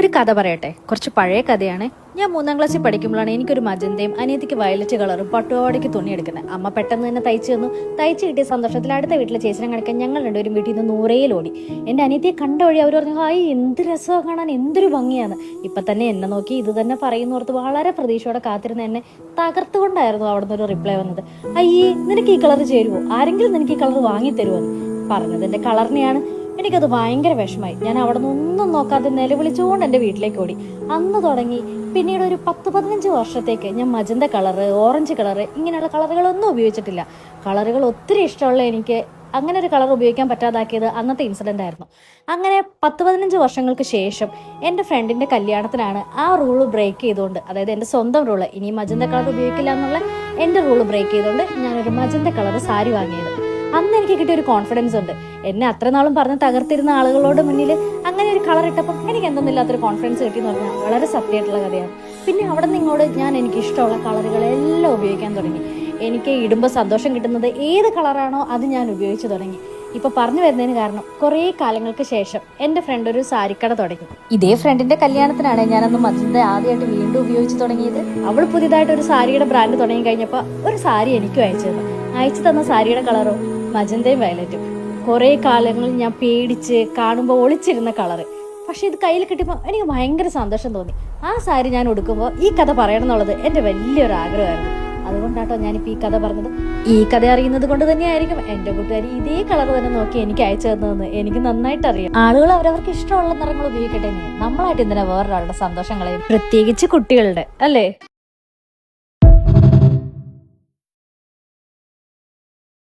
ഒരു കഥ പറയട്ടെ. കുറച്ച് പഴയ കഥയാണ്. ഞാൻ 3ാം ക്ലാസ്സിൽ പഠിക്കുമ്പോഴാണ് എനിക്കൊരു മജന്തയും അനിയത്തിക്ക് വയലറ്റ് കളറും പട്ടുപാവാടയ്ക്ക് തുണി എടുക്കുന്നത്. അമ്മ പെട്ടെന്ന് തന്നെ തയ്ച്ചു തന്നു. തയ്ച്ച് കിട്ടിയ സന്തോഷത്തിൽ അടുത്ത വീട്ടിലെ ചേച്ചിനെ കാണിക്കാൻ ഞങ്ങൾ രണ്ടുപേരും വീട്ടിൽ നിന്ന് നൂറയിൽ ഓടി. എൻ്റെ അനിയത്തിയെ കണ്ട വഴി അവർ പറഞ്ഞു, ഹായ് എന്ത് രസമാണ് കാണാൻ, എന്തൊരു ഭംഗിയാണ്. ഇപ്പം തന്നെ എന്നെ നോക്കി ഇത് തന്നെ പറയുന്നോർത്ത് വളരെ പ്രതീക്ഷയോടെ കാത്തിരുന്ന എന്നെ തകർത്തുകൊണ്ടായിരുന്നു അവിടെ നിന്ന് ഒരു റിപ്ലൈ വന്നത്. അയ്യേ, നിനക്ക് ഈ കളർ ചേരുവോ, ആരെങ്കിലും നിനക്ക് ഈ കളർ വാങ്ങിത്തരുമോ എന്ന് പറഞ്ഞത് എൻ്റെ കളറിനെയാണ്. എനിക്കത് ഭയങ്കര വിഷമായി. ഞാൻ അവിടെ നിന്നൊന്നും നോക്കാതെ നിലവിളിച്ചുകൊണ്ട് എൻ്റെ വീട്ടിലേക്ക് ഓടി. അന്ന് തുടങ്ങി പിന്നീട് ഒരു 10-15 വർഷത്തേക്ക് ഞാൻ മജന്ത കളറ്, ഓറഞ്ച് കളറ് ഇങ്ങനെയുള്ള കളറുകളൊന്നും ഉപയോഗിച്ചിട്ടില്ല. കളറുകൾ ഒത്തിരി ഇഷ്ടമുള്ള എനിക്ക് അങ്ങനെ ഒരു കളർ ഉപയോഗിക്കാൻ പറ്റാതാക്കിയത് അന്നത്തെ ഇൻസിഡൻ്റ് ആയിരുന്നു. അങ്ങനെ 10-15 വർഷങ്ങൾക്ക് ശേഷം എൻ്റെ ഫ്രണ്ടിൻ്റെ കല്യാണത്തിനാണ് ആ റൂള് ബ്രേക്ക് ചെയ്തുകൊണ്ട്, അതായത് എൻ്റെ സ്വന്തം റൂള്, ഇനി മജന്ത കളർ ഉപയോഗിക്കില്ല എന്നുള്ള എൻ്റെ റൂള് ബ്രേക്ക് ചെയ്തുകൊണ്ട് ഞാനൊരു മജന്ത കളർ സാരി വാങ്ങിയത്. അന്ന് എനിക്ക് കിട്ടിയ ഒരു കോൺഫിഡൻസ് ഉണ്ട്. എന്നെ അത്ര നാളും പറഞ്ഞ് തകർത്തിരുന്ന ആളുകളോട് മുന്നിൽ അങ്ങനെ ഒരു കളർ ഇട്ടപ്പം എനിക്ക് എന്തൊന്നുമില്ലാത്തൊരു കോൺഫിഡൻസ് കിട്ടിയെന്ന് പറഞ്ഞാൽ വളരെ സത്യമായിട്ടുള്ള കഥയാണ്. പിന്നെ അവിടെ നിന്ന് ഇങ്ങോട്ട് ഞാൻ എനിക്ക് ഇഷ്ടമുള്ള കളറുകളെല്ലാം ഉപയോഗിക്കാൻ തുടങ്ങി. എനിക്ക് ഇടുമ്പോൾ സന്തോഷം കിട്ടുന്നത് ഏത് കളറാണോ അത് ഞാൻ ഉപയോഗിച്ച് തുടങ്ങി. ഇപ്പൊ പറഞ്ഞു വരുന്നതിന് കാരണം, കുറേ കാലങ്ങൾക്ക് ശേഷം എൻ്റെ ഫ്രണ്ട് ഒരു സാരിക്കട തുടങ്ങി. ഇതേ ഫ്രണ്ടിന്റെ കല്യാണത്തിനാണ് ഞാനന്ന് മജന്ത ആദ്യമായിട്ട് വീണ്ടും ഉപയോഗിച്ച് തുടങ്ങിയത്. അവൾ പുതിയതായിട്ട് ഒരു സാരിയുടെ ബ്രാൻഡ് തുടങ്ങി കഴിഞ്ഞപ്പോൾ ഒരു സാരി എനിക്കും അയച്ചു തന്ന സാരിയുടെ കളറോ മജന്തയും വയലറ്റും. കുറേ കാലങ്ങളിൽ ഞാൻ പേടിച്ച് കാണുമ്പോൾ ഒളിച്ചിരുന്ന കളറ്. പക്ഷെ ഇത് കയ്യിൽ കിട്ടിയപ്പോൾ എനിക്ക് ഭയങ്കര സന്തോഷം തോന്നി. ആ സാരി ഞാൻ ഉടുക്കുമ്പോൾ ഈ കഥ പറയണം എന്നുള്ളത് എൻ്റെ വലിയൊരു ആഗ്രഹമായിരുന്നു. അതുകൊണ്ടാട്ടോ ഞാനിപ്പോൾ ഈ കഥ പറഞ്ഞത്. ഈ കഥ അറിയുന്നത് കൊണ്ട് തന്നെയായിരിക്കും എൻ്റെ കൂട്ടുകാരി ഇതേ കളർ തന്നെ നോക്കി എനിക്ക് അയച്ചു തന്നതെന്ന് എനിക്ക് നന്നായിട്ട് അറിയാം. ആളുകൾ അവരവർക്ക് ഇഷ്ടമുള്ള നിറങ്ങൾ ഉപയോഗിക്കട്ടെ. നമ്മളായിട്ട് എന്തിനാ വേറൊരാളുടെ സന്തോഷം കളയും, പ്രത്യേകിച്ച് കുട്ടികളുടെ, അല്ലേ?